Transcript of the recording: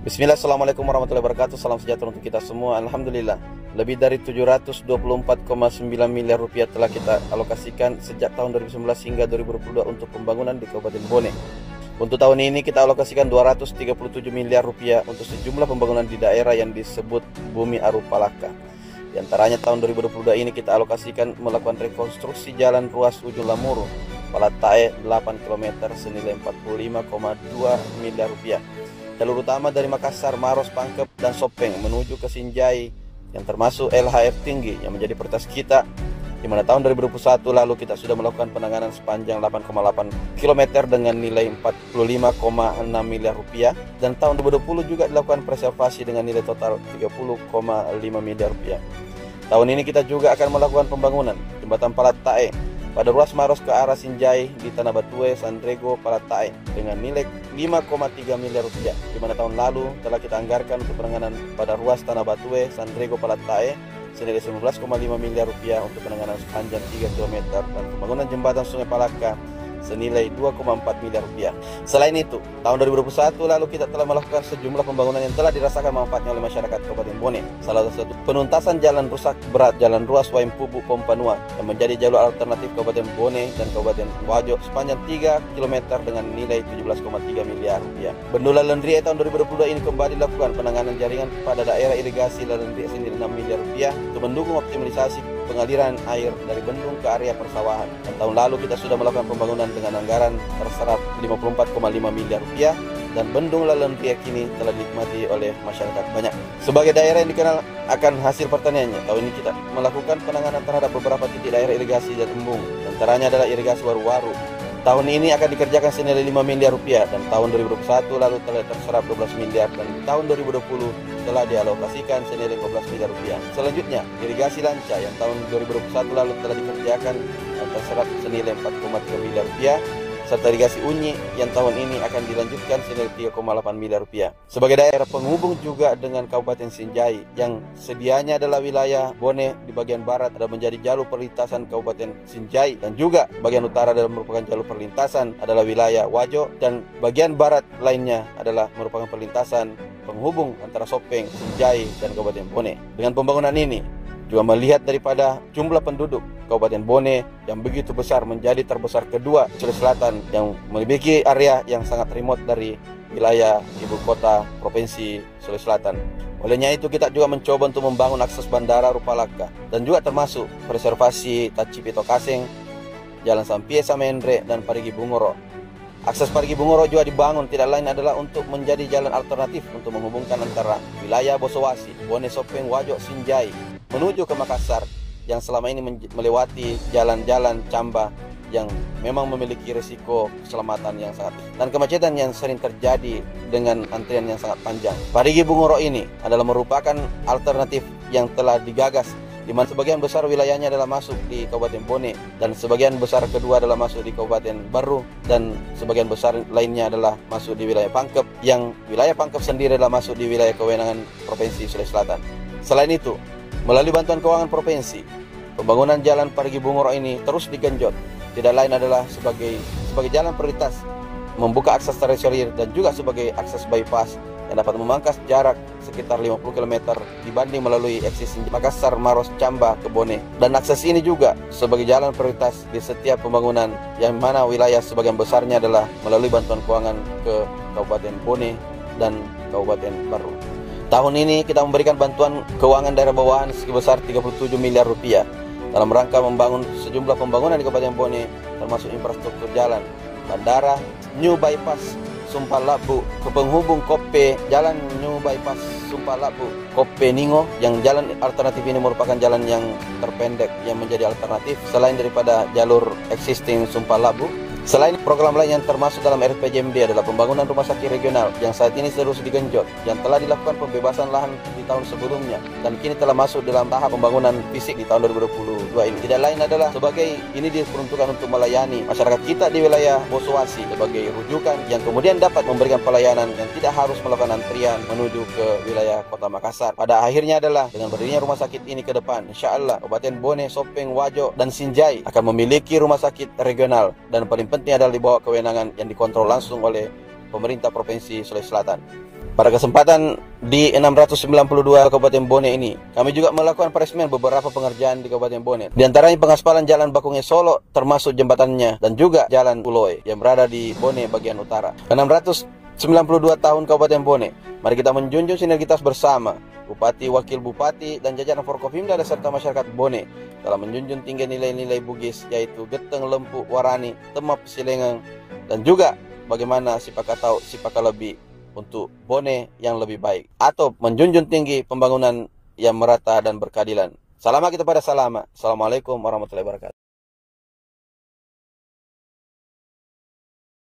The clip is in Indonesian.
Bismillah, Assalamualaikum warahmatullahi wabarakatuh. Salam sejahtera untuk kita semua. Alhamdulillah, lebih dari 724,9 miliar rupiah telah kita alokasikan sejak tahun 2019 hingga 2022 untuk pembangunan di Kabupaten Bone. Untuk tahun ini kita alokasikan 237 miliar rupiah untuk sejumlah pembangunan di daerah yang disebut Bumi Aru Palaka. Di antaranya tahun 2022 ini kita alokasikan melakukan rekonstruksi jalan ruas Ujung Lamuru Palatae 8 km senilai 45,2 miliar rupiah. Jalur utama dari Makassar, Maros, Pangkep, dan Sopeng menuju ke Sinjai yang termasuk LHF tinggi yang menjadi prioritas kita, di mana tahun 2021 lalu kita sudah melakukan penanganan sepanjang 8,8 km dengan nilai 45,6 miliar rupiah, dan tahun 2020 juga dilakukan preservasi dengan nilai total 30,5 miliar rupiah. Tahun ini kita juga akan melakukan pembangunan jembatan Palatae pada ruas Maros ke arah Sinjai di Tanah Batue, Sandrego, Palatae dengan nilai 5,3 miliar rupiah, di mana tahun lalu telah kita anggarkan untuk penanganan pada ruas Tanah Batue, Sandrego, Palatae senilai 19,5 miliar rupiah untuk penanganan sepanjang 3 km dan pembangunan jembatan Sungai Palaka senilai 2,4 miliar rupiah. Selain itu, tahun 2021 lalu kita telah melakukan sejumlah pembangunan yang telah dirasakan manfaatnya oleh masyarakat Kabupaten Bone. Salah satu penuntasan jalan rusak berat jalan ruas Waimpubu Pompanua yang menjadi jalur alternatif Kabupaten Bone dan Kabupaten Wajo sepanjang 3 km dengan nilai 17,3 miliar rupiah. Bendul Lalendria tahun 2022 ini kembali dilakukan penanganan jaringan pada daerah irigasi Lalendria senilai 6 miliar rupiah untuk mendukung optimalisasi pengaliran air dari bendung ke area persawahan. Dan tahun lalu kita sudah melakukan pembangunan dengan anggaran terserap 54,5 miliar rupiah, dan bendung Lalendria kini telah dinikmati oleh masyarakat banyak. Sebagai daerah yang dikenal akan hasil pertaniannya, tahun ini kita melakukan penanganan terhadap beberapa titik daerah irigasi dan embung. Antaranya adalah irigasi Waru-Waru. Tahun ini akan dikerjakan senilai 5 miliar rupiah, dan tahun 2021 lalu telah terserap 12 miliar, dan di tahun 2020 telah dialokasikan senilai 15 miliar rupiah. Selanjutnya, irigasi Lanca yang tahun 2021 lalu telah dikerjakan dan terserap senilai 4,3 miliar rupiah, serta irigasi Unyi yang tahun ini akan dilanjutkan senilai 3,8 miliar rupiah. Sebagai daerah penghubung juga dengan Kabupaten Sinjai yang sedianya adalah wilayah Bone di bagian barat adalah menjadi jalur perlintasan Kabupaten Sinjai, dan juga bagian utara adalah merupakan jalur perlintasan adalah wilayah Wajo, dan bagian barat lainnya adalah merupakan perlintasan penghubung antara Sopeng, Sinjai, dan Kabupaten Bone. Dengan pembangunan ini juga melihat daripada jumlah penduduk Kabupaten Bone yang begitu besar menjadi terbesar kedua Sulawesi Selatan yang memiliki area yang sangat remote dari wilayah ibu kota provinsi Sulawesi Selatan. Olehnya itu kita juga mencoba untuk membangun akses bandara Rupalaka dan juga termasuk preservasi Tacipito Kaseng, Jalan Sampie Samendre, dan Parigi Bungoro. Akses Parigi Bungoro juga dibangun tidak lain adalah untuk menjadi jalan alternatif untuk menghubungkan antara wilayah Bosowasi, Bone, Sopeng, Wajo, Sinjai menuju ke Makassar yang selama ini melewati jalan-jalan Camba yang memang memiliki risiko keselamatan yang sangat dan kemacetan yang sering terjadi dengan antrian yang sangat panjang. Parigi Bungoro ini adalah merupakan alternatif yang telah digagas, di mana sebagian besar wilayahnya adalah masuk di Kabupaten Bone, dan sebagian besar kedua adalah masuk di Kabupaten Baru, dan sebagian besar lainnya adalah masuk di wilayah Pangkep, yang wilayah Pangkep sendiri adalah masuk di wilayah kewenangan Provinsi Sulawesi Selatan. Selain itu, melalui bantuan keuangan provinsi, pembangunan jalan Parigi Bungoro ini terus digenjot, tidak lain adalah sebagai jalan prioritas, membuka akses terisolir dan juga sebagai akses bypass yang dapat memangkas jarak sekitar 50 km dibanding melalui eksisi Makassar, Maros, Camba ke Bone. Dan akses ini juga sebagai jalan prioritas di setiap pembangunan yang mana wilayah sebagian besarnya adalah melalui bantuan keuangan ke Kabupaten Bone dan Kabupaten Baru. Tahun ini kita memberikan bantuan keuangan daerah bawahan sebesar 37 miliar rupiah dalam rangka membangun sejumlah pembangunan di Kabupaten Bone, termasuk infrastruktur jalan, bandara, new bypass Sumpah Labu ke penghubung Kope, jalan new bypass Sumpah Labu Kope Ningo, yang jalan alternatif ini merupakan jalan yang terpendek yang menjadi alternatif selain daripada jalur existing Sumpah Labu. Selain program lain yang termasuk dalam RPJMD adalah pembangunan rumah sakit regional yang saat ini terus digenjot, yang telah dilakukan pembebasan lahan di tahun sebelumnya dan kini telah masuk dalam tahap pembangunan fisik di tahun 2022 ini. Tidak lain adalah sebagai ini diperuntukkan untuk melayani masyarakat kita di wilayah Bosowasi sebagai rujukan yang kemudian dapat memberikan pelayanan yang tidak harus melakukan antrian menuju ke wilayah Kota Makassar. Pada akhirnya adalah dengan berdirinya rumah sakit ini ke depan, insya Allah Kabupaten Bone, Sopeng, Wajo, dan Sinjai akan memiliki rumah sakit regional, dan paling penting adalah di bawah kewenangan yang dikontrol langsung oleh pemerintah Provinsi Sulawesi Selatan. Pada kesempatan di 692 Kabupaten Bone ini, kami juga melakukan peresmian beberapa pengerjaan di Kabupaten Bone. Di antaranya pengaspalan Jalan Bakunge Solo, termasuk jembatannya, dan juga Jalan Puloe yang berada di Bone bagian utara. 692 tahun Kabupaten Bone, mari kita menjunjung sinergitas bersama Bupati, Wakil Bupati, dan jajaran Forkopimda serta masyarakat Bone dalam menjunjung tinggi nilai-nilai Bugis, yaitu geteng, lempu, warani, temap, silengeng, dan juga bagaimana sipakatau, sipakalebi untuk Bone yang lebih baik, atau menjunjung tinggi pembangunan yang merata dan berkeadilan. Salama kita pada salama. Assalamualaikum warahmatullahi wabarakatuh.